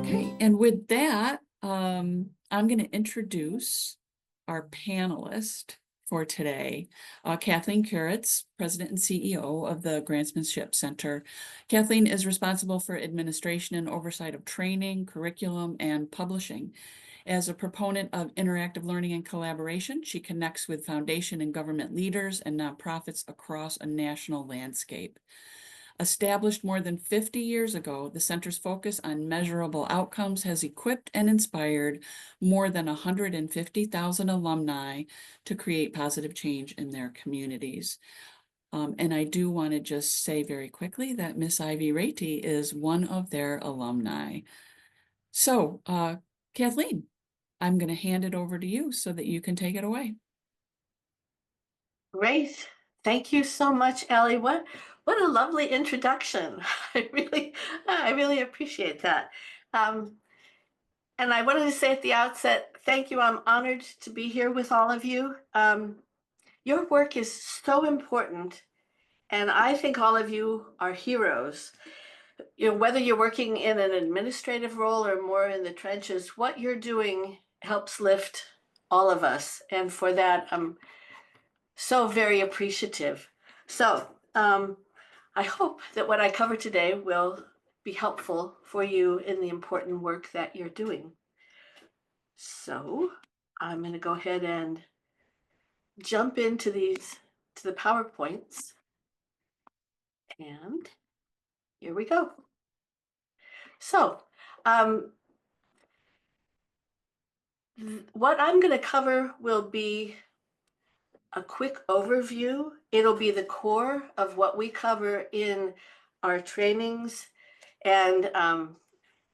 Okay, and with that, I'm going to introduce our panelist for today, Kathleen Kuritz, President and CEO of the Grantsmanship Center. Kathleen is responsible for administration and oversight of training, curriculum, and publishing. As a proponent of interactive learning and collaboration, she connects with foundation and government leaders and nonprofits across a national landscape. Established more than 50 years ago, the center's focus on measurable outcomes has equipped and inspired more than 150,000 alumni to create positive change in their communities. And I do want to just say very quickly that Miss Ivy Rati is one of their alumni. So, Kathleen, I'm going to hand it over to you so that you can take it away. Great. Thank you so much, Ellie. What a lovely introduction. I really appreciate that. Um, and I wanted to say at the outset, thank you. I'm honored to be here with all of you. Your work is so important, and I think all of you are heroes. You know, whether you're working in an administrative role or more in the trenches, what you're doing helps lift all of us. And for that, I'm so very appreciative. So I hope that what I cover today will be helpful for you in the important work that you're doing. So I'm going to go ahead and jump into the PowerPoints. And here we go. So what I'm going to cover will be a quick overview. It'll be the core of what we cover in our trainings. And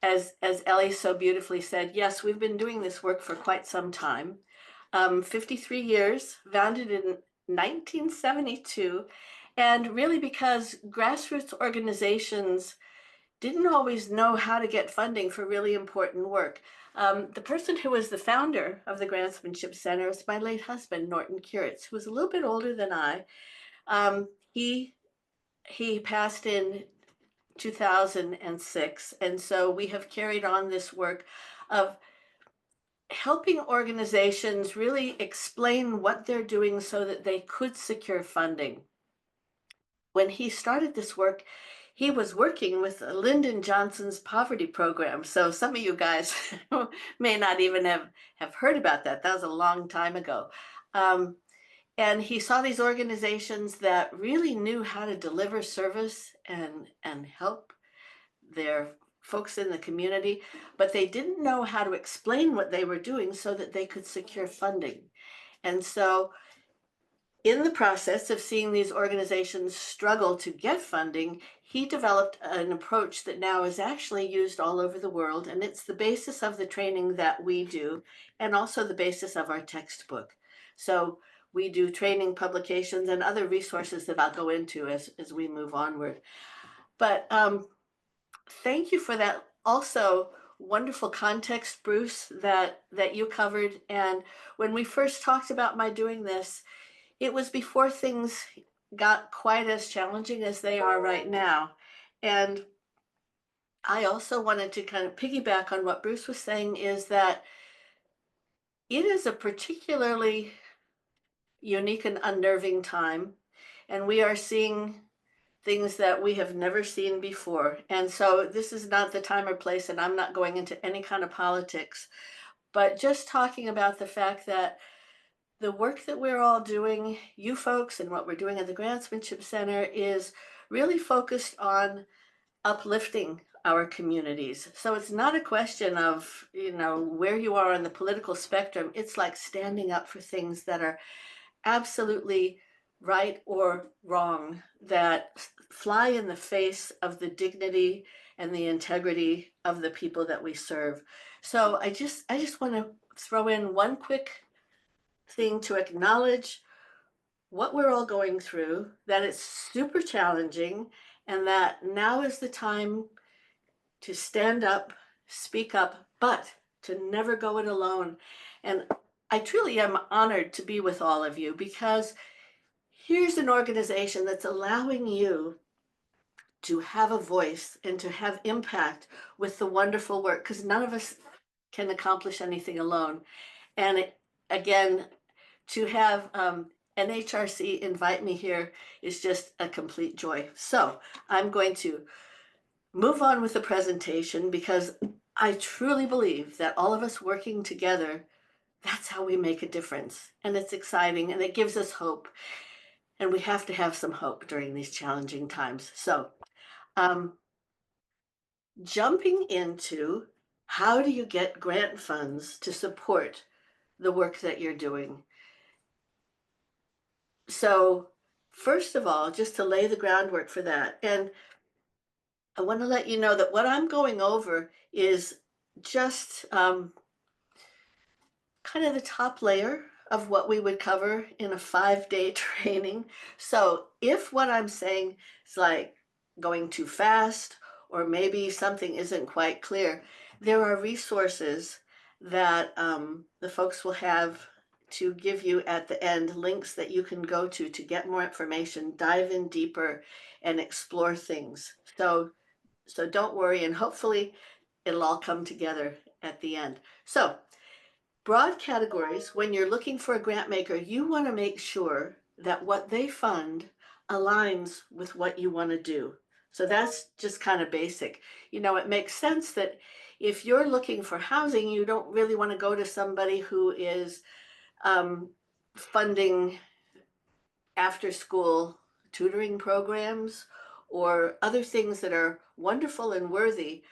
as Ellie so beautifully said, yes, we've been doing this work for quite some time. 53 years, founded in 1972, and really because grassroots organizations didn't always know how to get funding for really important work. The person who was the founder of the Grantsmanship Center is my late husband, Norton Kuritz, who was a little bit older than I. He passed in 2006, and so we have carried on this work of helping organizations really explain what they're doing so that they could secure funding. When he started this work, he was working with Lyndon Johnson's poverty program. So some of you guys may not even have heard about that. That was a long time ago. And he saw these organizations that really knew how to deliver service and help their folks in the community, but they didn't know how to explain what they were doing so that they could secure funding. And so in the process of seeing these organizations struggle to get funding, he developed an approach that now is actually used all over the world, and it's the basis of the training that we do, and also the basis of our textbook. So we do training publications and other resources that I'll go into as we move onward. But thank you for that also wonderful context, Bruce, that you covered. And when we first talked about my doing this, it was before things got quite as challenging as they are right now. And I also wanted to kind of piggyback on what Bruce was saying, is that it is a particularly unique and unnerving time, and we are seeing things that we have never seen before. And so this is not the time or place, and I'm not going into any kind of politics, but just talking about the fact that the work that we're all doing, you folks, and what we're doing at the Grantsmanship Center is really focused on uplifting our communities. So it's not a question of, where you are on the political spectrum. It's like standing up for things that are absolutely right or wrong, that fly in the face of the dignity and the integrity of the people that we serve. So I just want to throw in one quick thing to acknowledge what we're all going through, that it's super challenging, and that now is the time to stand up, speak up, but to never go it alone. And I truly am honored to be with all of you because here's an organization that's allowing you to have a voice and to have impact with the wonderful work because none of us can accomplish anything alone. And again, to have NHRC invite me here is just a complete joy. So I'm going to move on with the presentation because I truly believe that all of us working together, that's how we make a difference. And it's exciting and it gives us hope. And we have to have some hope during these challenging times. So um, jumping into how do you get grant funds to support the work that you're doing? So first of all, just to lay the groundwork for that, and I want to let you know that what I'm going over is just kind of the top layer of what we would cover in a 5-day training. So if what I'm saying is like going too fast, or maybe something isn't quite clear, there are resources that the folks will have to give you at the end, links that you can go to get more information, dive in deeper, and explore things. So don't worry, and hopefully it'll all come together at the end. So broad categories, when you're looking for a grant maker, you want to make sure that what they fund aligns with what you want to do. So that's just kind of basic. It makes sense that if you're looking for housing, you don't really want to go to somebody who is funding after school tutoring programs or other things that are wonderful and worthy,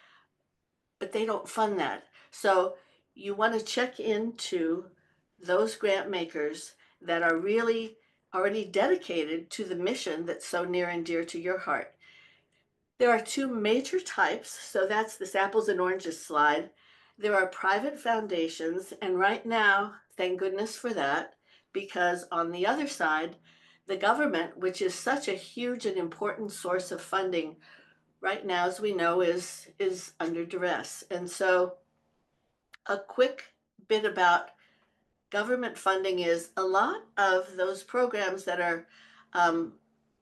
but they don't fund that. So you want to check into those grant makers that are really already dedicated to the mission that's so near and dear to your heart. There are two major types, so that's this apples and oranges slide. There are private foundations, and right now, thank goodness for that, because on the other side, the government, which is such a huge and important source of funding, right now, as we know, is under duress. And so a quick bit about government funding is a lot of those programs that are um,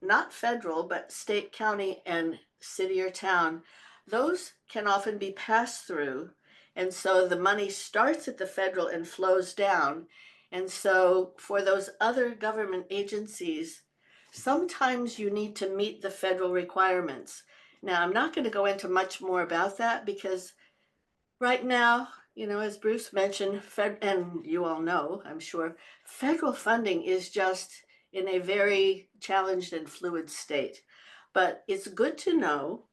not federal, but state, county, and city or town, those can often be passed through. And so the money starts at the federal and flows down. And so for those other government agencies, sometimes you need to meet the federal requirements. Now, I'm not going to go into much more about that because right now, as Bruce mentioned, and you all know, I'm sure, federal funding is just in a very challenged and fluid state. But it's good to know,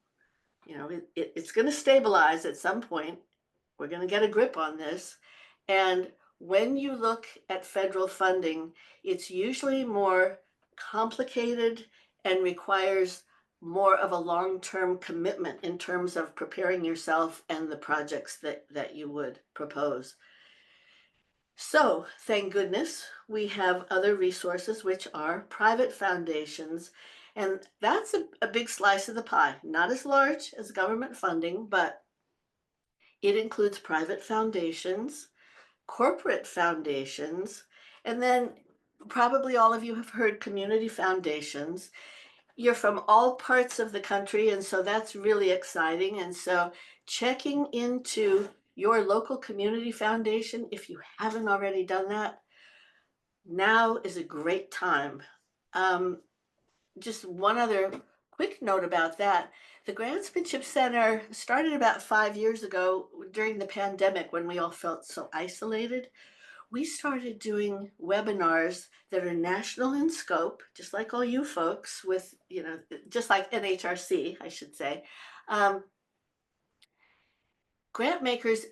it's going to stabilize at some point. We're going to get a grip on this. And when you look at federal funding, it's usually more complicated and requires more of a long-term commitment in terms of preparing yourself and the projects that you would propose. So thank goodness we have other resources, which are private foundations. And that's a big slice of the pie, not as large as government funding, but it includes private foundations, corporate foundations, and then probably all of you have heard community foundations. You're from all parts of the country, and so that's really exciting. And so checking into your local community foundation, if you haven't already done that, now is a great time. Just one other quick note about that. The Grantsmanship Center started about 5 years ago during the pandemic when we all felt so isolated. We started doing webinars that are national in scope, just like all you folks with, just like NHRC, I should say. Grant makers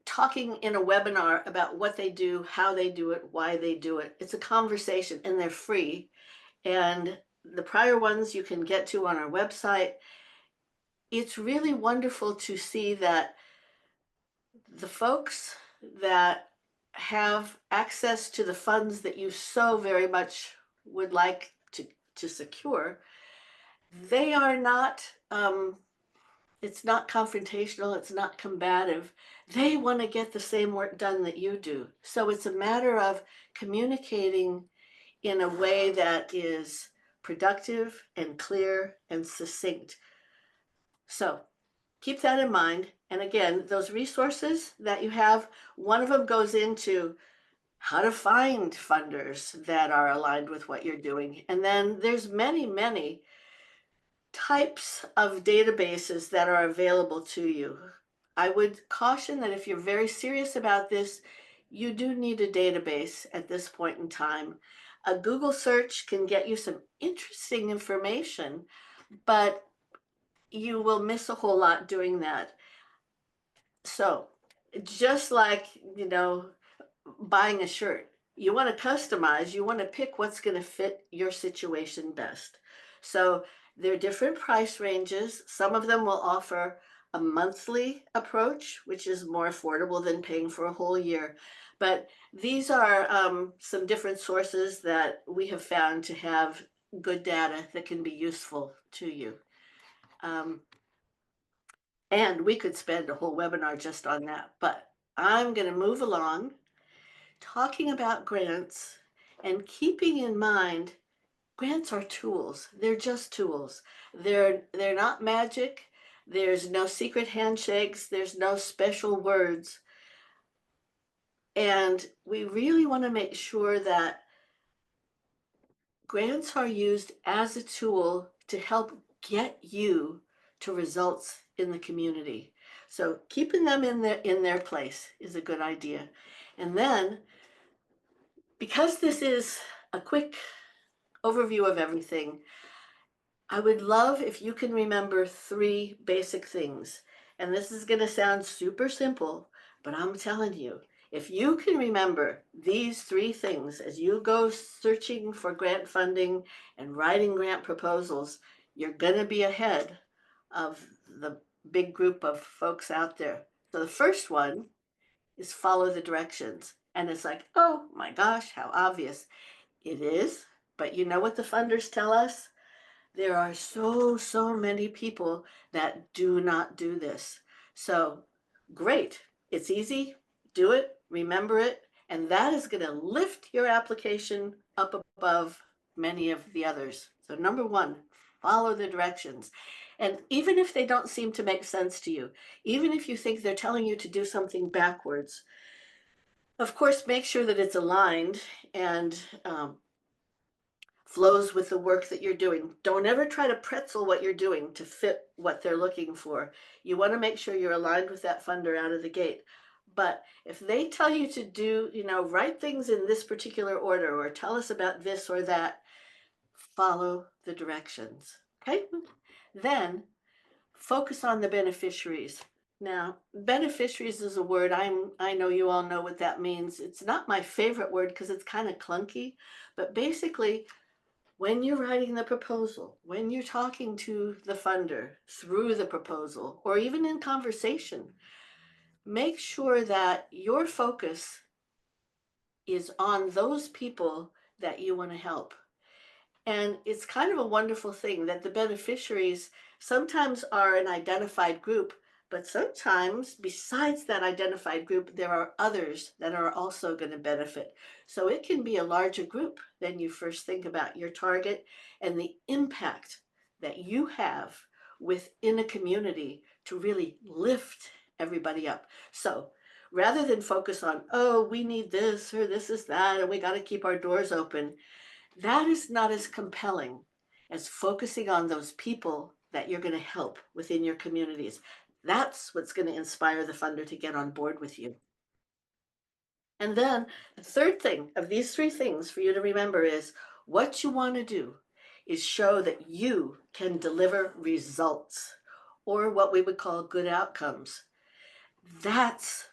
talking in a webinar about what they do, how they do it, why they do it. It's a conversation and they're free. And the prior ones you can get to on our website. It's really wonderful to see that the folks that have access to the funds that you so very much would like to secure, they are not It's not confrontational, it's not combative. They want to get the same work done that you do. So it's a matter of communicating in a way that is productive and clear and succinct. So keep that in mind. And again, those resources that you have, one of them goes into how to find funders that are aligned with what you're doing. And then there's many, many types of databases that are available to you. I would caution that if you're very serious about this, you do need a database at this point in time. A Google search can get you some interesting information, but you will miss a whole lot doing that. So, just like, buying a shirt, you want to customize, you want to pick what's going to fit your situation best. So, there are different price ranges. Some of them will offer a monthly approach, which is more affordable than paying for a whole year. But these are some different sources that we have found to have good data that can be useful to you. Um, and we could spend a whole webinar just on that, but I'm going to move along talking about grants and keeping in mind grants are tools. They're just tools. They're not magic. There's no secret handshakes. There's no special words. And we really want to make sure that grants are used as a tool to help get you to results in the community. So keeping them in their place is a good idea. And then, because this is a quick overview of everything, I would love if you can remember three basic things. And this is going to sound super simple, but I'm telling you, if you can remember these three things as you go searching for grant funding and writing grant proposals, you're going to be ahead of the big group of folks out there. So the first one is follow the directions. And it's like, oh my gosh, how obvious. It is. But you know what the funders tell us? There are so many people that do not do this. So great. It's easy. Do it, remember it, and that is going to lift your application up above many of the others. So number one, follow the directions. And even if they don't seem to make sense to you, even if you think they're telling you to do something backwards, of course, make sure that it's aligned and flows with the work that you're doing. Don't ever try to pretzel what you're doing to fit what they're looking for. You want to make sure you're aligned with that funder out of the gate. But if they tell you to do, write things in this particular order or tell us about this or that, follow the directions. Okay? Then focus on the beneficiaries. Now, beneficiaries is a word I know you all know what that means. It's not my favorite word because it's kind of clunky, but basically when you're writing the proposal, when you're talking to the funder through the proposal, or even in conversation, make sure that your focus is on those people that you want to help. And it's kind of a wonderful thing that the beneficiaries sometimes are an identified group, but sometimes besides that identified group, there are others that are also going to benefit. So it can be a larger group than you first think about your target and the impact that you have within a community to really lift everybody up. So rather than focus on, oh, we need this or this is that, and we got to keep our doors open, that is not as compelling as focusing on those people that you're going to help within your communities. That's what's going to inspire the funder to get on board with you. And then the third thing of these three things for you to remember is what you want to do is show that you can deliver results, or what we would call good outcomes. That's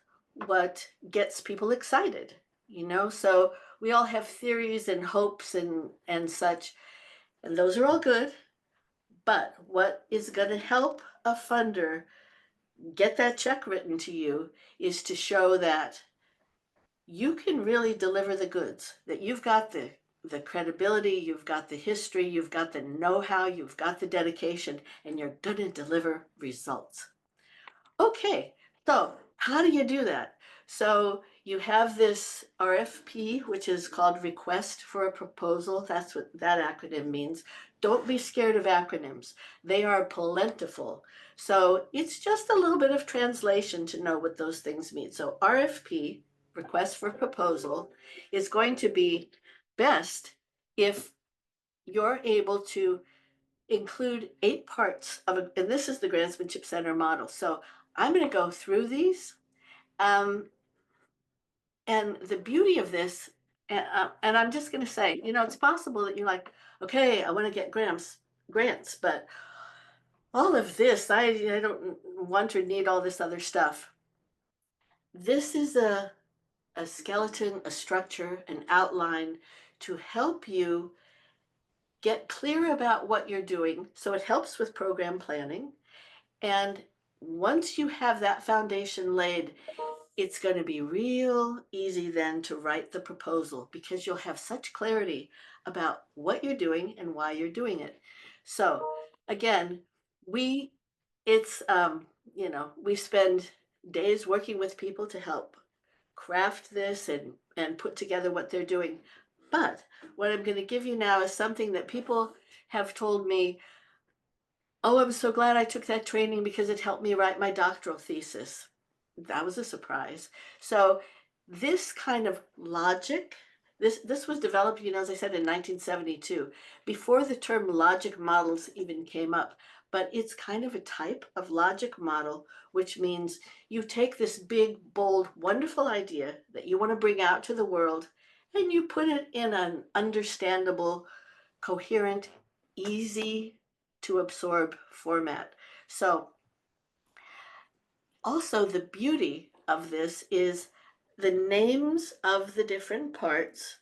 what gets people excited, So we all have theories and hopes and such, and those are all good. But what is going to help a funder get that check written to you is to show that you can really deliver the goods, that you've got the the credibility, you've got the history, you've got the know-how, you've got the dedication, and you're going to deliver results. Okay, so how do you do that? So you have this RFP, which is called Request for a Proposal. That's what that acronym means. Don't be scared of acronyms. They are plentiful. So it's just a little bit of translation to know what those things mean. So RFP, Request for Proposal, is going to be best if you're able to include 8 parts of a, and this is the Grantsmanship Center model. So I'm going to go through these. Um, and the beauty of this, and I'm just going to say, it's possible that you're like, okay, I want to get grants, but all of this, I don't want or need all this other stuff. This is a skeleton, a structure, an outline to help you get clear about what you're doing. So it helps with program planning. And once you have that foundation laid, it's going to be real easy then to write the proposal because you'll have such clarity about what you're doing and why you're doing it. So again, we it's we spend days working with people to help craft this and put together what they're doing. But what I'm going to give you now is something that people have told me, oh, I'm so glad I took that training because it helped me write my doctoral thesis. That was a surprise. So this kind of logic, this was developed, as I said, in 1972, before the term logic models even came up. But it's kind of a type of logic model, which means you take this big, bold, wonderful idea that you want to bring out to the world, and you put it in an understandable, coherent, easy to absorb format. So also the beauty of this is the names of the different parts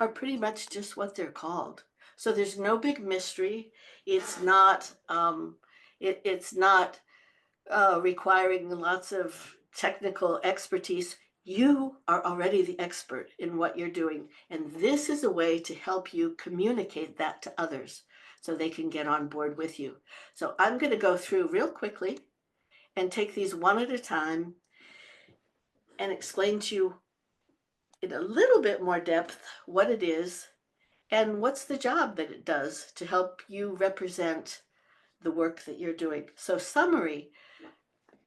are pretty much just what they're called. So there's no big mystery. It's not it's not requiring lots of technical expertise. You are already the expert in what you're doing. And this is a way to help you communicate that to others so they can get on board with you. So I'm going to go through real quickly and take these one at a time and explain to you in a little bit more depth what it is and what's the job that it does to help you represent the work that you're doing. So summary,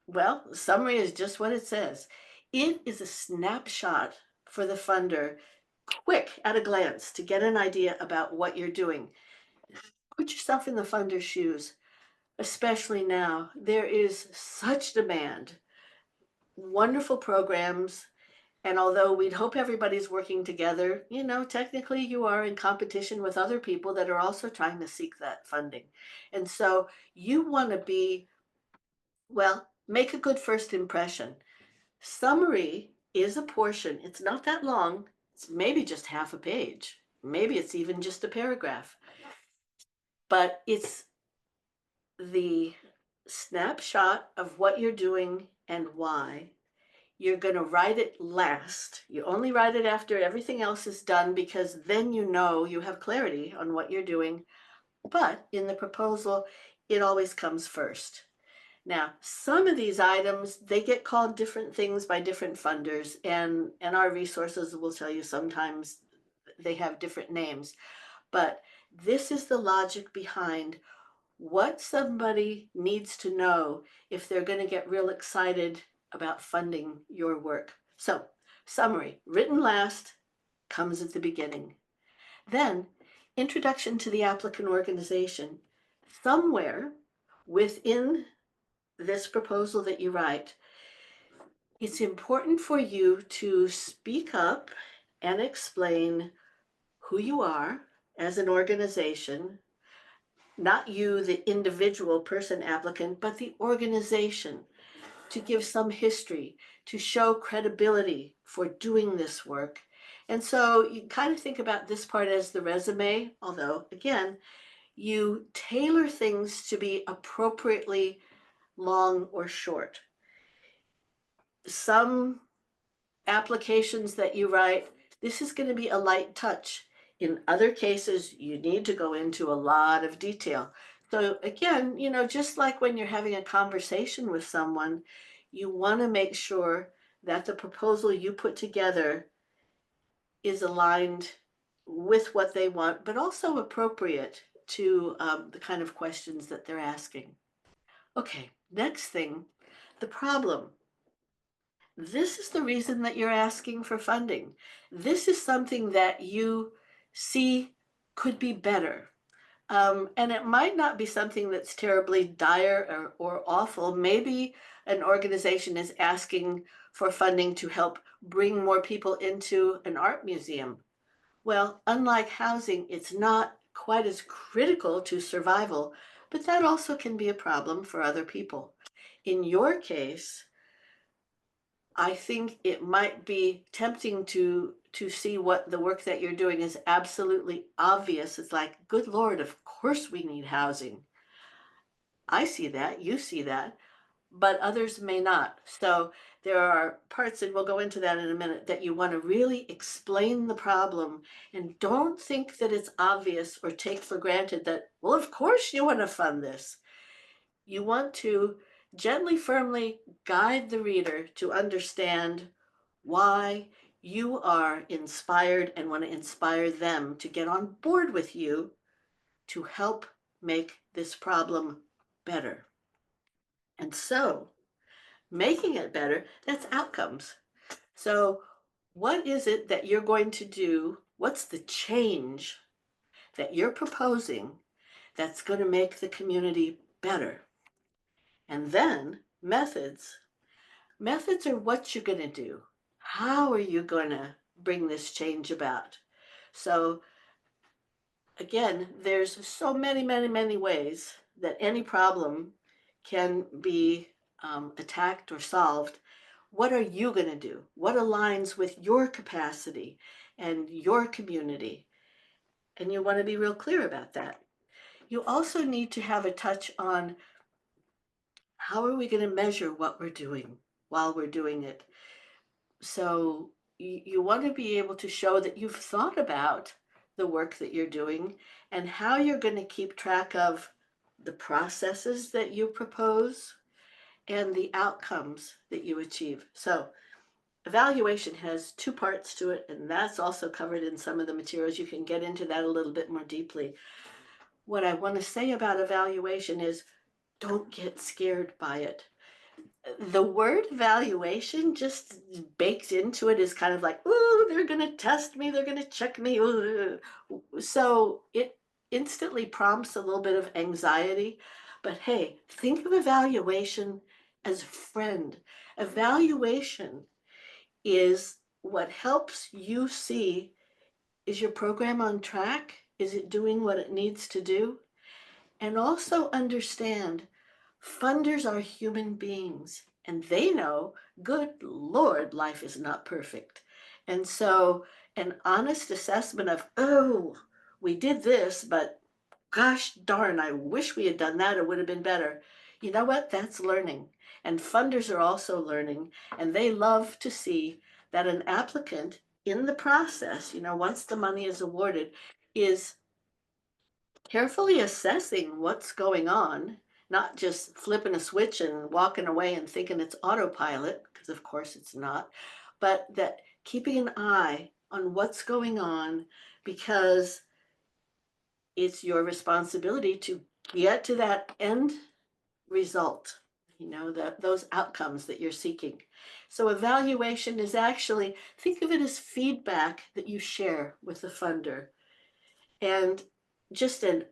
well, summary is just what it says. It is a snapshot for the funder, quick at a glance to get an idea about what you're doing. Put yourself in the funder's shoes, especially now. There is such demand, wonderful programs, and although we'd hope everybody's working together, technically you are in competition with other people that are also trying to seek that funding. And so you want to be, well, make a good first impression. Summary is a portion, it's not that long, it's maybe just half a page, maybe it's even just a paragraph, but it's the snapshot of what you're doing and why. You're going to write it last. You only write it after everything else is done because then you have clarity on what you're doing. But in the proposal, it always comes first. Now, some of these items, they get called different things by different funders, and our resources will tell you sometimes they have different names. But this is the logic behind what somebody needs to know if they're going to get real excited about funding your work. So, summary, written last, comes at the beginning. Then, introduction to the applicant organization. Somewhere within this proposal that you write, it's important for you to speak up and explain who you are as an organization, not you, the individual person applicant, but the organization, to give some history, to show credibility for doing this work. And so you kind of think about this part as the resume, although again, you tailor things to be appropriately long or short. Some applications that you write, this is going to be a light touch. In other cases, you need to go into a lot of detail. So again, just like when you're having a conversation with someone, you want to make sure that the proposal you put together is aligned with what they want, but also appropriate to the kind of questions that they're asking. Okay, next thing, the problem. This is the reason that you're asking for funding. This is something that you see could be better. And it might not be something that's terribly dire or awful. Maybe an organization is asking for funding to help bring more people into an art museum. Well, unlike housing, it's not quite as critical to survival, but that also can be a problem for other people. In your case, I think it might be tempting to see what the work that you're doing is absolutely obvious. It's like, good Lord, of course we need housing. I see that, you see that, but others may not. So there are parts, and we'll go into that in a minute, that you want to really explain the problem and don't think that it's obvious or take for granted that, well, of course you want to fund this. You want to gently, firmly guide the reader to understand why you are inspired and want to inspire them to get on board with you to help make this problem better. And so, making it better, that's outcomes. So, what is it that you're going to do? What's the change that you're proposing that's going to make the community better? And then methods. Methods are what you're going to do. How are you going to bring this change about? So, again, there's so many, many, many ways that any problem can be attacked or solved. What are you going to do? What aligns with your capacity and your community? And you want to be real clear about that. You also need to have a touch on how are we going to measure what we're doing while we're doing it. So you want to be able to show that you've thought about the work that you're doing and how you're going to keep track of the processes that you propose and the outcomes that you achieve. So evaluation has two parts to it, and that's also covered in some of the materials. You can get into that a little bit more deeply. What I want to say about evaluation is don't get scared by it. The word valuation just baked into it is kind of like, oh, they're going to test me, they're going to check me. Ooh. So it instantly prompts a little bit of anxiety. But hey, think of evaluation as a friend. Evaluation is what helps you see, is your program on track? Is it doing what it needs to do? And also understand funders are human beings and they know, good Lord, life is not perfect. And so an honest assessment of, oh, we did this, but gosh darn, I wish we had done that, it would have been better. You know what? That's learning. And funders are also learning, and they love to see that an applicant in the process, once the money is awarded, is carefully assessing what's going on, not just flipping a switch and walking away and thinking it's autopilot, because of course it's not, but that keeping an eye on what's going on because it's your responsibility to get to that end result, those outcomes that you're seeking. So evaluation is actually, think of it as feedback that you share with the funder and just an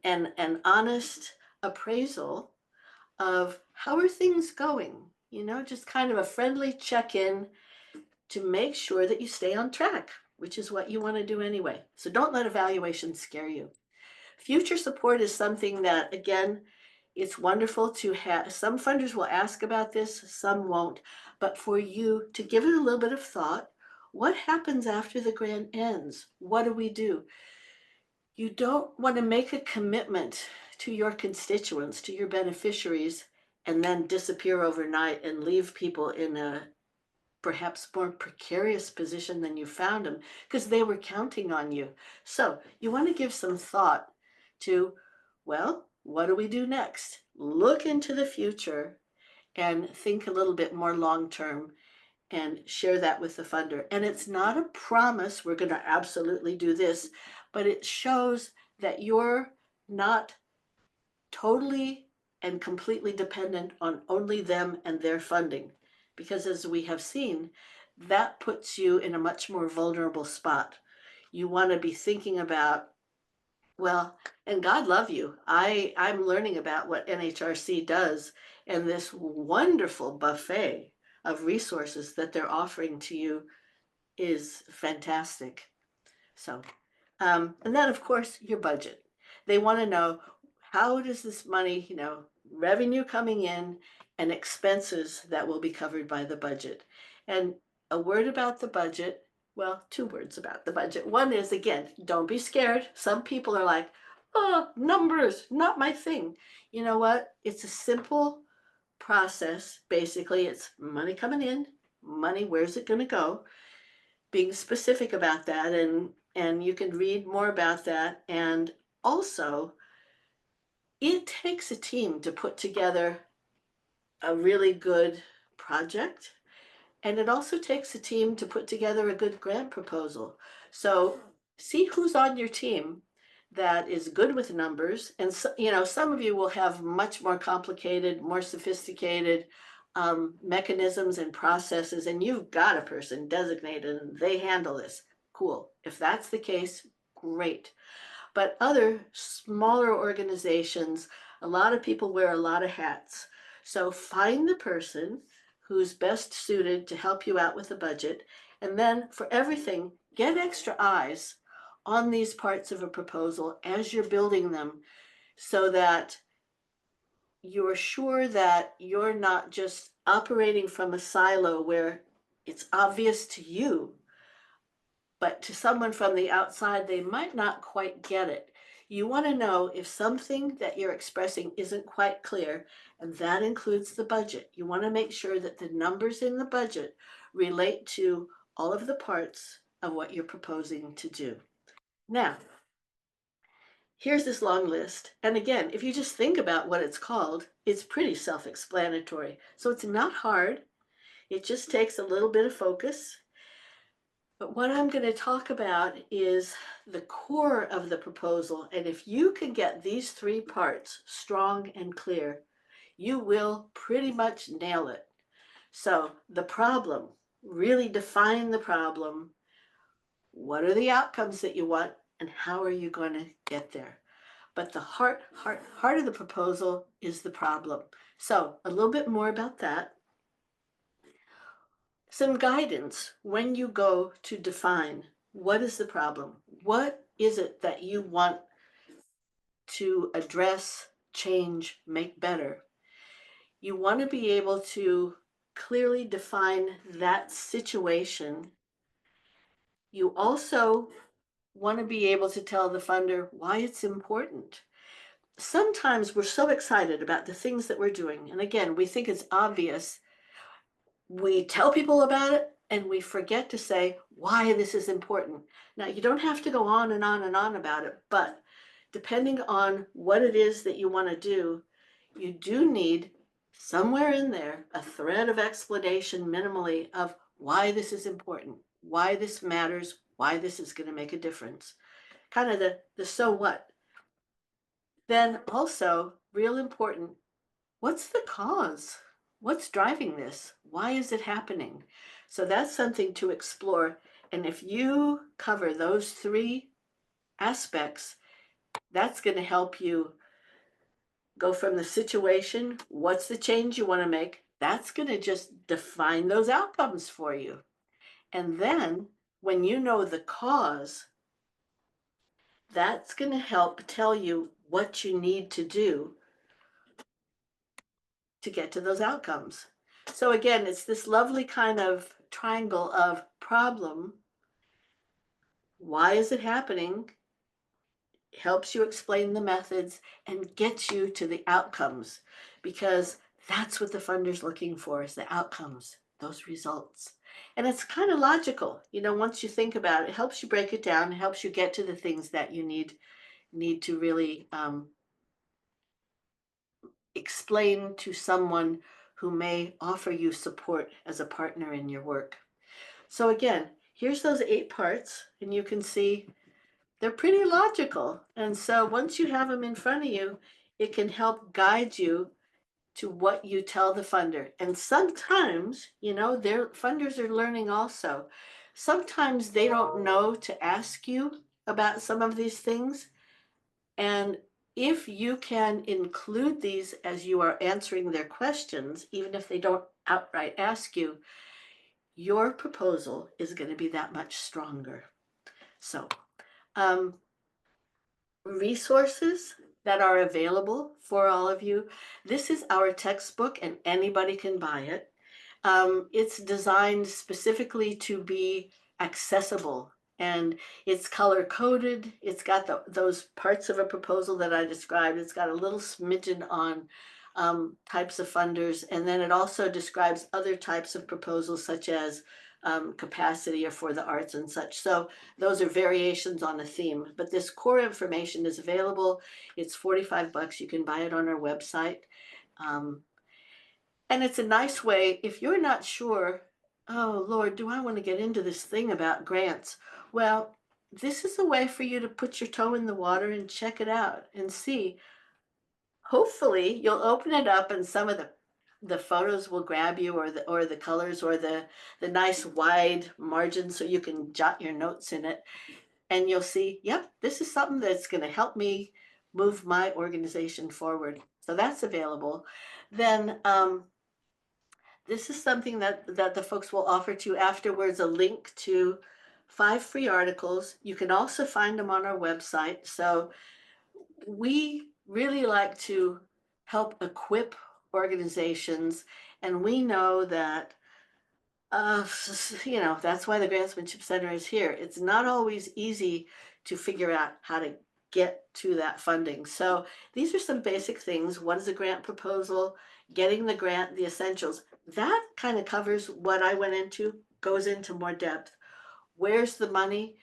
honest appraisal of how are things going, just kind of a friendly check-in to make sure that you stay on track, which is what you want to do anyway. So don't let evaluation scare you. Future support is something that, again, it's wonderful to have. Some funders will ask about this, some won't, but for you to give it a little bit of thought. What happens after the grant ends? What do we do? You don't want to make a commitment to your constituents, to your beneficiaries, and then disappear overnight and leave people in a perhaps more precarious position than you found them because they were counting on you. So you want to give some thought to, well, what do we do next? Look into the future and think a little bit more long term and share that with the funder. And it's not a promise we're going to absolutely do this, but it shows that you're not totally and completely dependent on only them and their funding. Because as we have seen, that puts you in a much more vulnerable spot. You want to be thinking about, well, and God love you. I'm learning about what NHRC does and this wonderful buffet of resources that they're offering to you is fantastic. So, and then of course your budget. They want to know, how does this money, revenue coming in and expenses that will be covered by the budget. And a word about the budget, well, two words about the budget. One is, again, don't be scared. Some people are like, oh, numbers, not my thing. You know what? It's a simple process. Basically, it's money coming in, money, where's it going to go? Being specific about that, and you can read more about that. And also, it takes a team to put together a really good project, and it also takes a team to put together a good grant proposal. So see who's on your team that is good with numbers. And so, some of you will have much more complicated, more sophisticated mechanisms and processes, and you've got a person designated and they handle this. Cool. If that's the case, great. But other smaller organizations, a lot of people wear a lot of hats. So find the person who's best suited to help you out with the budget. And then for everything, get extra eyes on these parts of a proposal as you're building them so that you're sure that you're not just operating from a silo where it's obvious to you, but to someone from the outside, they might not quite get it. You want to know if something that you're expressing isn't quite clear, and that includes the budget. You want to make sure that the numbers in the budget relate to all of the parts of what you're proposing to do. Now, here's this long list. And again, if you just think about what it's called, it's pretty self-explanatory. So it's not hard. It just takes a little bit of focus. But what I'm going to talk about is the core of the proposal. And if you can get these three parts strong and clear, you will pretty much nail it. So the problem, really define the problem. What are the outcomes that you want and how are you going to get there? But the heart of the proposal is the problem. So a little bit more about that. Some guidance when you go to define what is the problem? What is it that you want to address, change, make better? You want to be able to clearly define that situation. You also want to be able to tell the funder why it's important. Sometimes we're so excited about the things that we're doing. And again, we think it's obvious. We tell people about it and we forget to say why this is important. Now, you don't have to go on and on and on about it, but depending on what it is that you want to do, you do need somewhere in there a thread of explanation minimally of why this is important, why this matters, why this is going to make a difference. Kind of the so what. Then also, real important, what's the cause? What's driving this? Why is it happening? So that's something to explore. And if you cover those three aspects, that's going to help you go from the situation, what's the change you want to make? That's going to just define those outcomes for you. And then when you know the cause, that's going to help tell you what you need to do to get to those outcomes. So again, it's this lovely kind of triangle of problem. Why is it happening? Helps you explain the methods and gets you to the outcomes, because that's what the funder's looking for, is the outcomes, those results. And it's kind of logical, once you think about it, it helps you break it down, it helps you get to the things that you need to really explain to someone who may offer you support as a partner in your work. So again, here's those 8 parts, and you can see they're pretty logical. And so once you have them in front of you, it can help guide you to what you tell the funder. And sometimes, their funders are learning also. Sometimes they don't know to ask you about some of these things. And if you can include these as you are answering their questions, even if they don't outright ask you, your proposal is going to be that much stronger. So, um, resources that are available for all of you. This is our textbook, and anybody can buy it. It's designed specifically to be accessible, and it's color coded. It's got those parts of a proposal that I described. It's got a little smidgen on types of funders, and then it also describes other types of proposals, such as capacity or for the arts and such. So those are variations on a theme, but this core information is available. It's $45. You can buy it on our website. Um, and it's a nice way, if you're not sure, oh Lord, do I want to get into this thing about grants? Well, this is a way for you to put your toe in the water and check it out and see. Hopefully, you'll open it up and some of the photos will grab you, or the colors, or the nice wide margins so you can jot your notes in it, and you'll see, yep, this is something that's going to help me move my organization forward. So that's available. Then this is something that the folks will offer to you afterwards, a link to 5 free articles. You can also find them on our website. So we really like to help equip organizations, and we know that that's why the Grantsmanship Center is here. It's not always easy to figure out how to get to that funding. So these are some basic things. What is a grant proposal? Getting the grant, the essentials. That kind of covers what I went into, goes into more depth. Where's the money?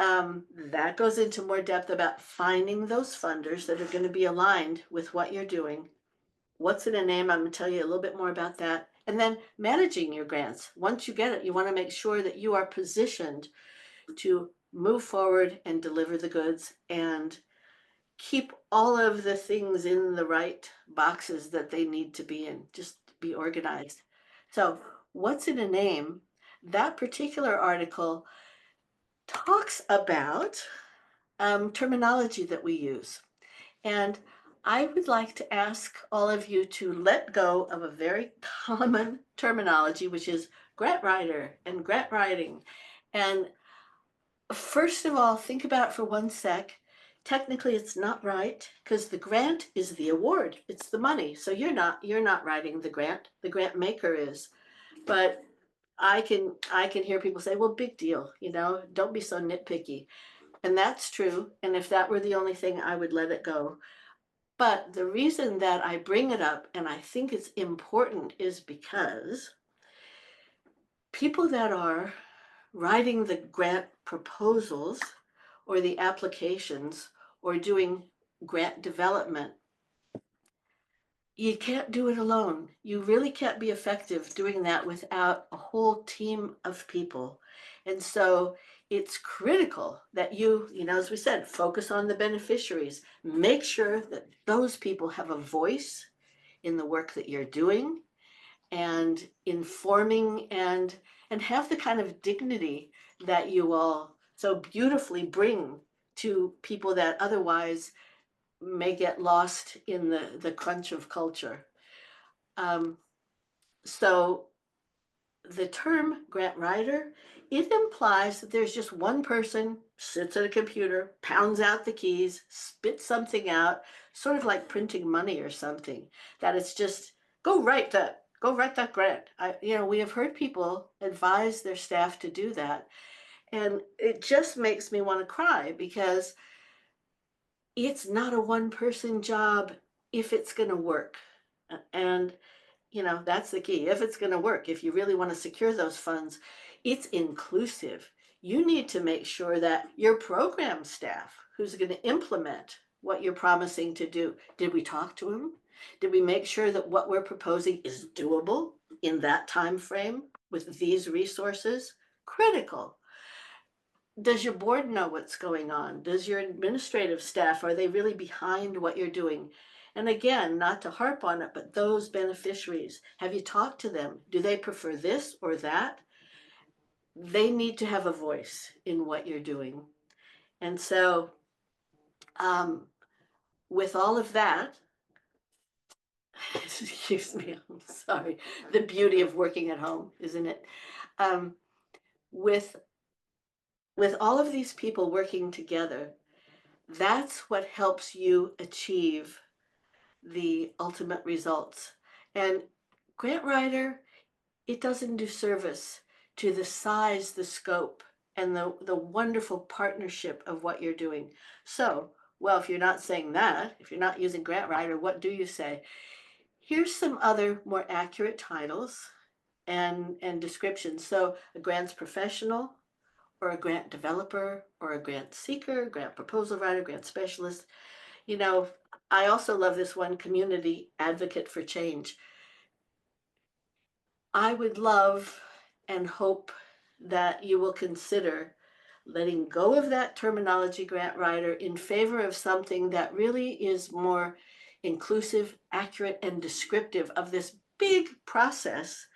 That goes into more depth about finding those funders that are going to be aligned with what you're doing. What's in a name? I'm going to tell you a little bit more about that. And then managing your grants. Once you get it, you want to make sure that you are positioned to move forward and deliver the goods and keep all of the things in the right boxes that they need to be in. Just be organized. So, what's in a name? That particular article talks about terminology that we use. And I would like to ask all of you to let go of a very common terminology, which is grant writer and grant writing. And first of all, think about it for 1 sec. Technically, it's not right, because the grant is the award. It's the money. So you're not writing the grant. The grant maker is. But I can hear people say, well, big deal, don't be so nitpicky. And that's true. And if that were the only thing, I would let it go. But the reason that I bring it up, and I think it's important, is because people that are writing the grant proposals or the applications or doing grant development, you can't do it alone. You really can't be effective doing that without a whole team of people. And so it's critical that as we said, focus on the beneficiaries. Make sure that those people have a voice in the work that you're doing and informing, and have the kind of dignity that you all so beautifully bring to people that otherwise may get lost in the crunch of culture. Um, so the term grant writer, it implies that there's just one person sits at a computer, pounds out the keys, spits something out, sort of like printing money or something, that it's just go write that grant. We have heard people advise their staff to do that. And it just makes me want to cry, because it's not a one person job if it's going to work. And That's the key. If it's going to work, if you really want to secure those funds, it's inclusive. You need to make sure that your program staff who's going to implement what you're promising to do, did we talk to them? Did we make sure that what we're proposing is doable in that time frame with these resources? Critical. Does your board know what's going on? Does your administrative staff, are they really behind what you're doing? And again, not to harp on it, but those beneficiaries, have you talked to them? Do they prefer this or that? They need to have a voice in what you're doing. And so, um, with all of that, excuse me, I'm sorry, the beauty of working at home, isn't it? Um, with with all of these people working together, that's what helps you achieve the ultimate results. And grant writer, it doesn't do service to the size, the scope, and the wonderful partnership of what you're doing. So, well, if you're not saying that, if you're not using grant writer, what do you say? Here's some other more accurate titles and descriptions. So a grants professional, or a grant developer, or a grant seeker, grant proposal writer, grant specialist. You know, I also love this one, community advocate for change. I would love and hope that you will consider letting go of that terminology, grant writer, in favor of something that really is more inclusive, accurate, and descriptive of this big process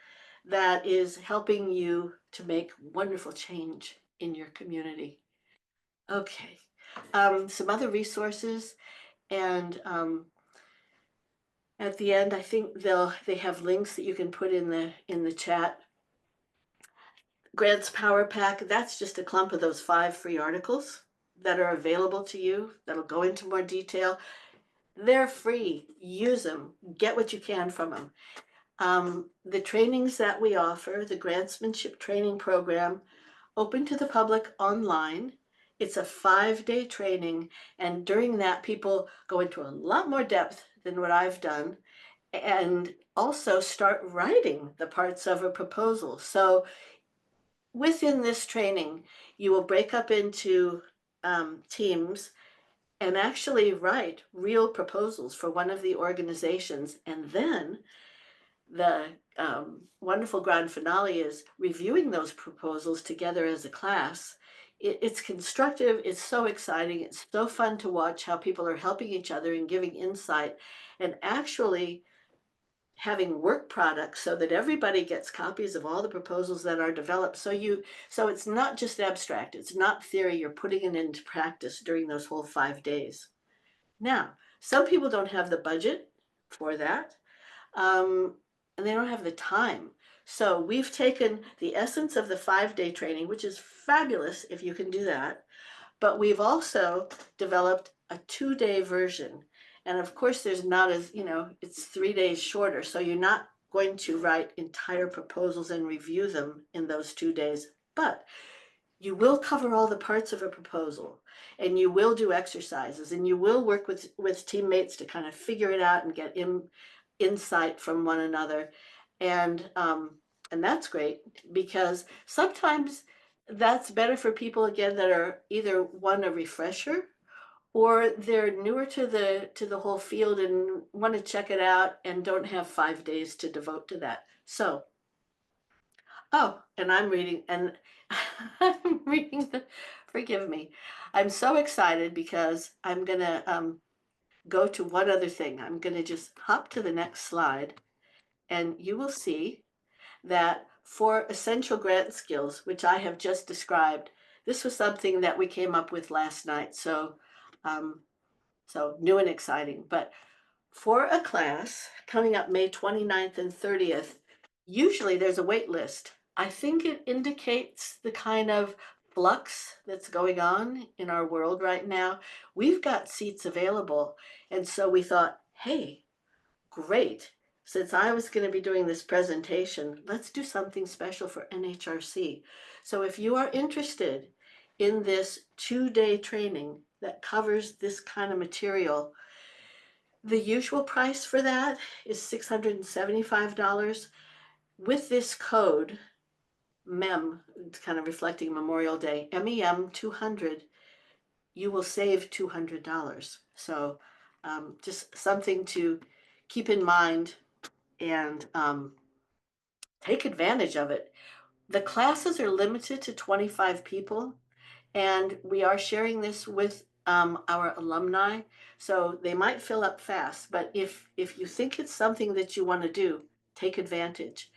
that is helping you to make wonderful change in your community. Okay. Some other resources, and at the end, I think they have links that you can put in the chat. Grants Power Pack, that's just a clump of those 5 free articles that are available to you that'll go into more detail. They're free. Use them. Get what you can from them. The trainings that we offer, the Grantsmanship Training Program, open to the public online. It's a 5-day training, and during that, people go into a lot more depth than what I've done, and also start writing the parts of a proposal. So within this training, you will break up into teams and actually write real proposals for one of the organizations. And then the wonderful grand finale is reviewing those proposals together as a class. It's constructive, it's so exciting, it's so fun to watch how people are helping each other and giving insight and actually having work products so that everybody gets copies of all the proposals that are developed. So it's not just abstract, it's not theory, you're putting it into practice during those whole 5 days. Now, some people don't have the budget for that, and they don't have the time. So we've taken the essence of the 5-day training, which is fabulous if you can do that, but we've also developed a 2-day version. And of course, there's not as, it's 3 days shorter. So you're not going to write entire proposals and review them in those 2 days, but you will cover all the parts of a proposal, and you will do exercises, and you will work with teammates to kind of figure it out and get insight from one another. And that's great, because sometimes that's better for people, again, that are either a refresher, or they're newer to the whole field and want to check it out and don't have 5 days to devote to that. So, oh, and I'm reading, and I'm reading forgive me. I'm so excited because I'm gonna go to one other thing. I'm gonna just hop to the next slide, and you will see that for essential grant skills, which I have just described, this was something that we came up with last night. Um, so new and exciting. But for a class coming up May 29th and 30th, usually there's a wait list. I think it indicates the kind of flux that's going on in our world right now. We've got seats available. And so we thought, hey, great. Since I was going to be doing this presentation, let's do something special for NHRC. So if you are interested in this 2-day training that covers this kind of material, The usual price for that is $675. With this code, MEM, it's kind of reflecting Memorial Day, MEM 200, you will save $200. So just something to keep in mind and take advantage of it. The classes are limited to 25 people, and we are sharing this with our alumni, so they might fill up fast. But if you think it's something that you want to do, take advantage.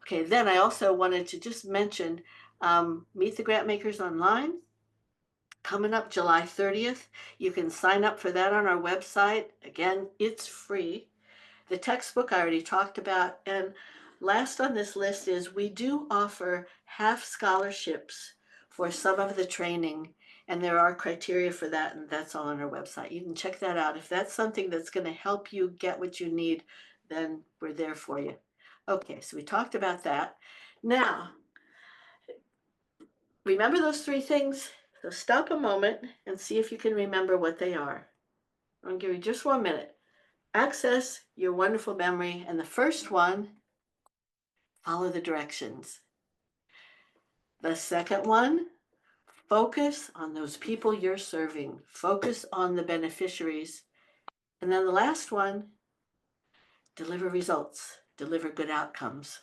Okay, then I also wanted to just mention Meet the Grantmakers Online coming up July 30th. You can sign up for that on our website. Again, it's free. The textbook I already talked about. And last on this list is we do offer half scholarships for some of the training. And there are criteria for that, and that's all on our website. You can check that out. If that's something that's going to help you get what you need, then we're there for you. Okay, so we talked about that. Now, remember those three things? So stop a moment and see if you can remember what they are. I'm going to give you just 1 minute. Access your wonderful memory. And the first one, follow the directions. The second one, focus on those people you're serving. Focus on the beneficiaries. And then the last one, deliver results, deliver good outcomes.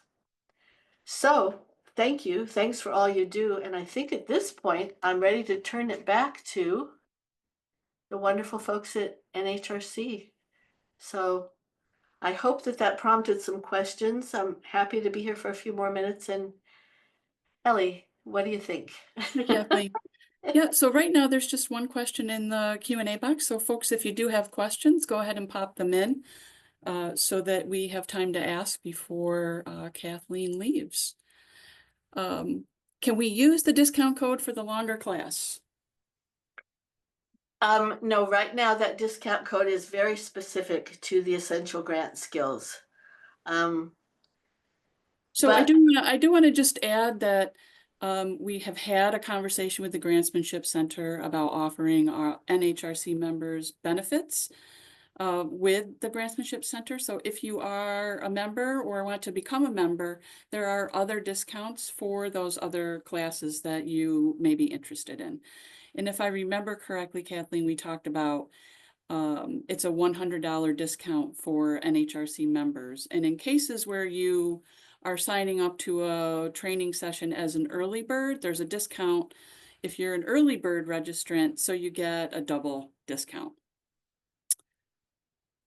So thank you. Thanks for all you do. And I think at this point, I'm ready to turn it back to the wonderful folks at NHRC. So I hope that that prompted some questions. I'm happy to be here for a few more minutes. And Ellie, what do you think? Hi, Kathleen. Yeah, so right now there's just one question in the Q&A box. So folks, if you do have questions, go ahead and pop them in so that we have time to ask before Kathleen leaves. Can we use the discount code for the longer class? No, right now that discount code is very specific to the essential grant skills. So But I do want to just add that we have had a conversation with the Grantsmanship Center about offering our NHRC members benefits with the Grantsmanship Center. So if you are a member or want to become a member, there are other discounts for those other classes that you may be interested in. And if I remember correctly, Kathleen, we talked about it's a $100 discount for NHRC members. And in cases where you are signing up to a training session as an early bird, there's a discount if you're an early bird registrant, so you get a double discount.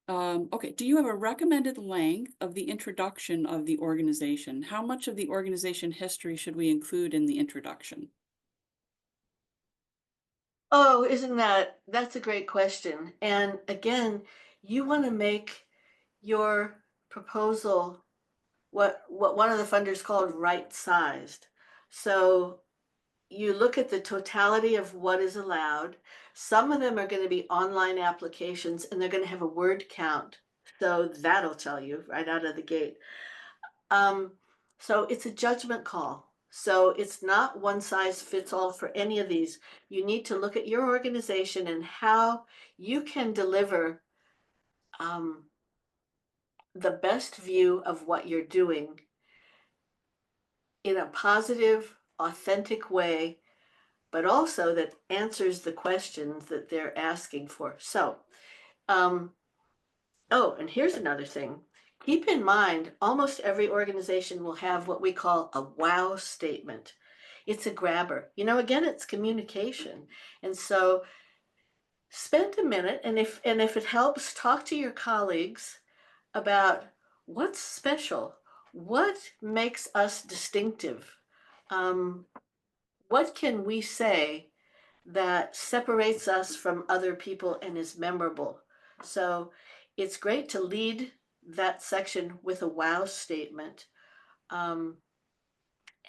Okay, do you have a recommended length of the introduction of the organization? How much of the organization history should we include in the introduction? oh, that's a great question. And again, you want to make your proposal what one of the funders called right-sized. So you look at the totality of what is allowed. Some of them are going to be online applications and they're going to have a word count. So that'll tell you right out of the gate. So it's a judgment call. So it's not one size fits all for any of these. You need to look at your organization and how you can deliver the best view of what you're doing in a positive, authentic way, but also that answers the questions that they're asking for. So, oh, and here's another thing. Keep in mind, almost every organization will have what we call a wow statement. It's a grabber. Again, it's communication. And so spend a minute, and if it helps, talk to your colleagues about what's special, what makes us distinctive. What can we say that separates us from other people and is memorable? So it's great to lead that section with a wow statement. And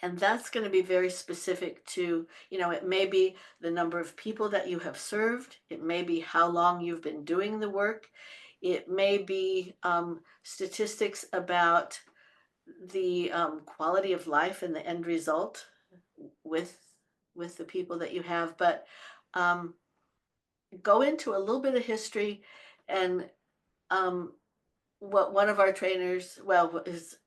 that's going to be very specific to, it may be the number of people that you have served. It may be how long you've been doing the work. It may be statistics about the quality of life and the end result with the people that you have. But go into a little bit of history and um, what one of our trainers, well, is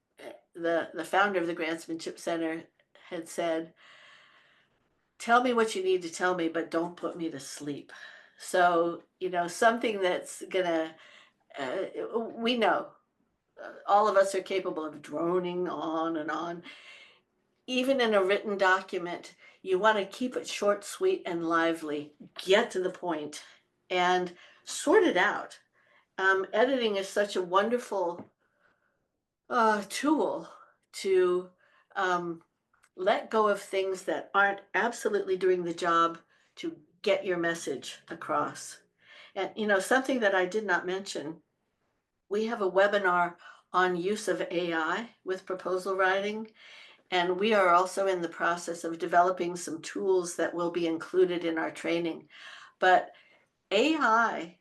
the founder of the Grantsmanship Center had said, tell me what you need to tell me, but don't put me to sleep. So, something that's gonna, we know all of us are capable of droning on and on. Even in a written document, you want to keep it short, sweet, and lively. Get to the point and sort it out. Editing is such a wonderful tool to um, let go of things that aren't absolutely doing the job to get your message across. And something that I did not mention, we have a webinar on use of AI with proposal writing, and we are also in the process of developing some tools that will be included in our training. But AI,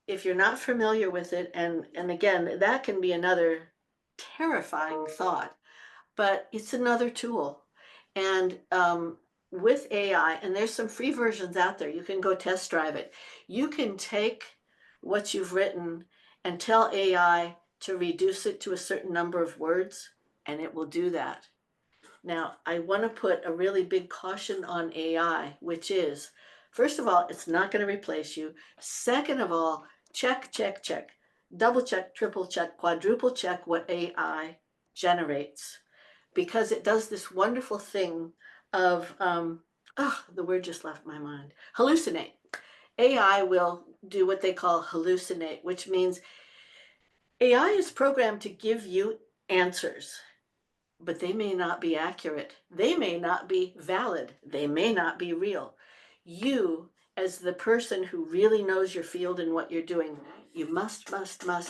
if you're not familiar with it, and again, that can be another terrifying thought, but it's another tool. And with AI, and there's some free versions out there, you can go test drive it. You can take what you've written and tell AI to reduce it to a certain number of words, and it will do that. Now, I want to put a really big caution on AI, which is, first of all, it's not going to replace you. Second of all, check, check, check, double check, triple check, quadruple check what AI generates, because it does this wonderful thing of, oh, the word just left my mind, hallucinate. AI will do what they call hallucinate, which means AI is programmed to give you answers, but they may not be accurate. They may not be valid. They may not be real. You, as the person who really knows your field and what you're doing, you must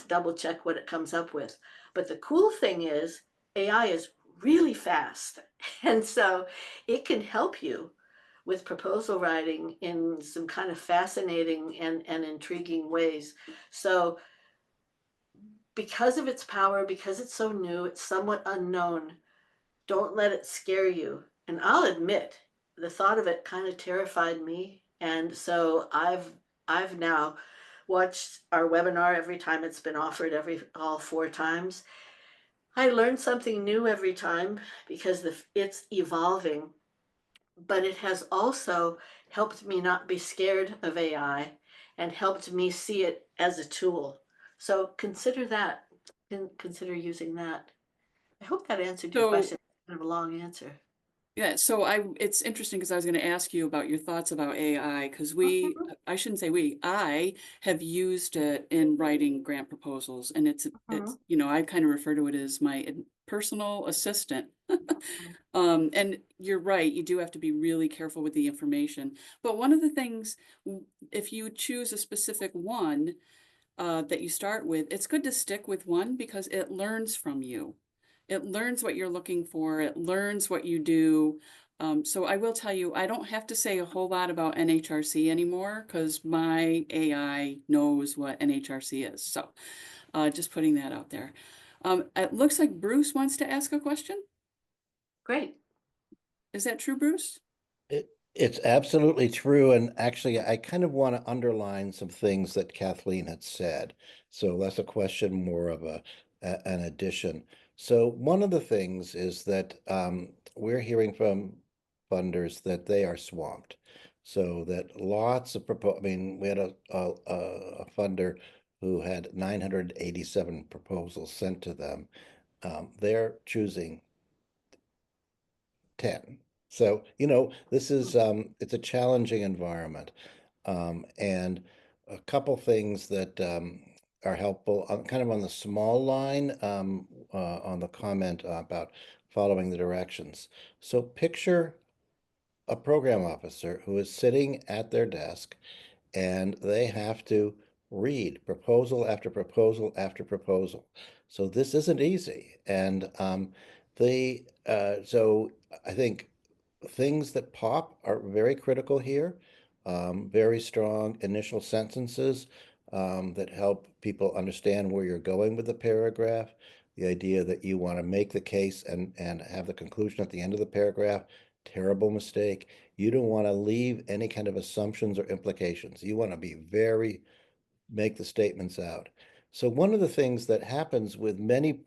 double check what it comes up with. But the cool thing is, AI is really fast. And so it can help you with proposal writing in some kind of fascinating and intriguing ways. So, because of its power, because it's so new, it's somewhat unknown, don't let it scare you. And I'll admit, the thought of it kind of terrified me. And so I've now watched our webinar every time it's been offered, all 4 times. I learned something new every time because it's evolving, but it has also helped me not be scared of AI and helped me see it as a tool. So consider that. Consider using that. I hope that answered your So question. Kind of a long answer. yeah, so it's interesting because I was going to ask you about your thoughts about AI because Mhm, I shouldn't say I have used it in writing grant proposals, and mhm, I kind of refer to it as my personal assistant. mhm. And you're right, you do have to be really careful with the information. But one of the things, if you choose a specific one, that you start with, it's good to stick with one because it learns from you. It learns what you're looking for. It learns what you do. So I will tell you, I don't have to say a whole lot about NHRC anymore because my AI knows what NHRC is. So just putting that out there. It looks like Bruce wants to ask a question. Great. Is that true, Bruce? It's absolutely true. And actually, I kind of want to underline some things that Kathleen had said. So less a question, more of an addition. So one of the things is that we're hearing from funders that they are swamped. So that lots of I mean, we had a funder who had 987 proposals sent to them. They're choosing 10. So, this is it's a challenging environment. And a couple things that are helpful, kind of on the small line, on the comment about following the directions. So picture a program officer who is sitting at their desk and they have to read proposal after proposal after proposal. So this isn't easy. And so I think things that pop are very critical here. Very strong initial sentences that help people understand where you're going with the paragraph. The idea that you want to make the case and have the conclusion at the end of the paragraph, terrible mistake. You don't want to leave any kind of assumptions or implications. You want to be make the statements out. So one of the things that happens with many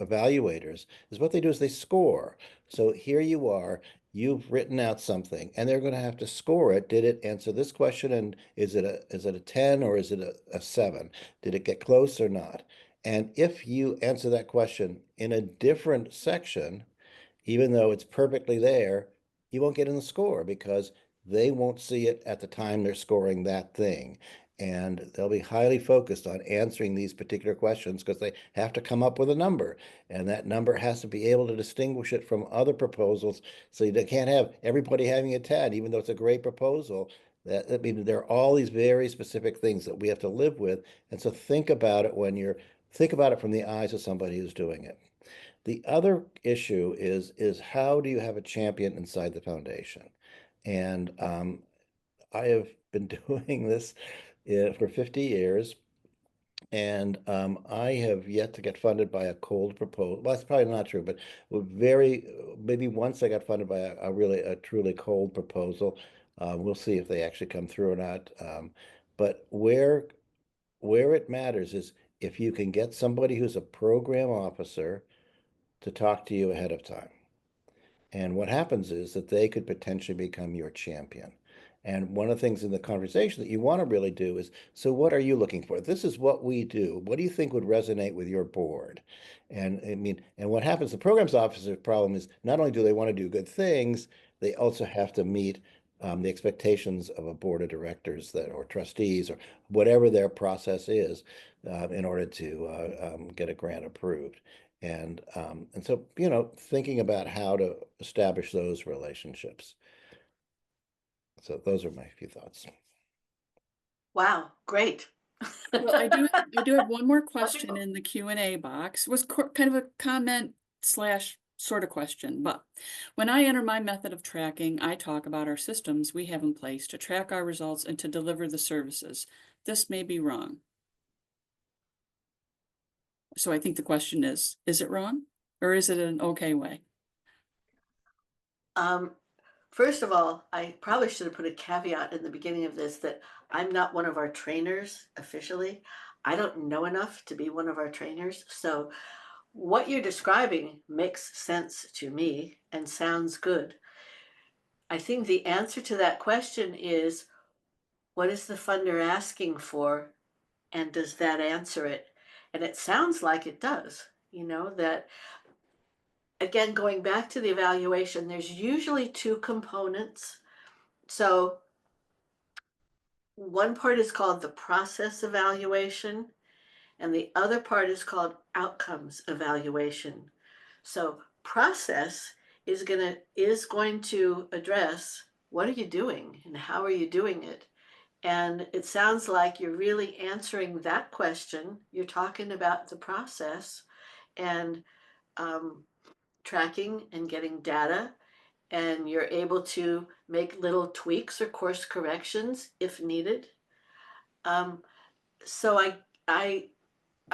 evaluators is what they do is they score. So here you are, you've written out something, and they're going to have to score it. Did it answer this question, and is it a 10 or is it a 7? Did it get close or not? And if you answer that question in a different section, even though it's perfectly there, you won't get in the score because they won't see it at the time they're scoring that thing. And they'll be highly focused on answering these particular questions because they have to come up with a number. And that number has to be able to distinguish it from other proposals. So they can't have everybody having a 10, even though it's a great proposal. I mean, there are all these very specific things that we have to live with. And so think about it think about it from the eyes of somebody who's doing it. The other issue is how do you have a champion inside the foundation? And I have been doing this for 50 years, and I have yet to get funded by a cold proposal. Well, that's probably not true, but maybe once I got funded by a truly cold proposal. We'll see if they actually come through or not. But where it matters is if you can get somebody who's a program officer to talk to you ahead of time. And what happens is that they could potentially become your champion. And one of the things in the conversation that you want to really do is, so what are you looking for? This is what we do. What do you think would resonate with your board? And I mean, and what happens, the programs officer's problem is not only do they want to do good things, they also have to meet the expectations of a board of directors or trustees or whatever their process is in order to get a grant approved. And so, thinking about how to establish those relationships. So those are my few thoughts. Wow, great. Well, I do have one more question in the Q&A box. It was kind of a comment slash sort of question, but when I enter my method of tracking, I talk about our systems we have in place to track our results and to deliver the services. This may be wrong. So I think the question is it wrong or is it an okay way? First of all, I probably should have put a caveat in the beginning of this that I'm not one of our trainers officially. I don't know enough to be one of our trainers. So what you're describing makes sense to me and sounds good. I think the answer to that question is, what is the funder asking for? And does that answer it? And it sounds like it does, that again, going back to the evaluation, there's usually two components. So one part is called the process evaluation, and the other part is called outcomes evaluation. So process is going to address what are you doing and how are you doing it. And it sounds like you're really answering that question. You're talking about the process and tracking and getting data, and you're able to make little tweaks or course corrections if needed. So I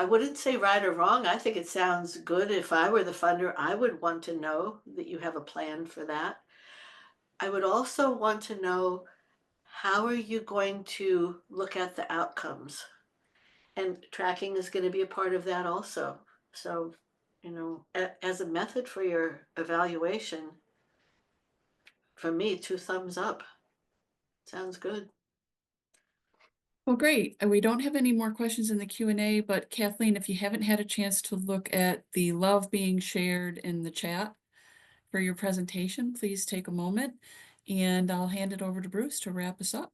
wouldn't say right or wrong. I think it sounds good. If I were the funder, I would want to know that you have a plan for that. I would also want to know, how are you going to look at the outcomes? And tracking is going to be a part of that also. So, as a method for your evaluation, for me, 2 thumbs up. Sounds good. Well, great. We don't have any more questions in the Q&A, but Kathleen, if you haven't had a chance to look at the love being shared in the chat for your presentation, please take a moment and I'll hand it over to Bruce to wrap us up.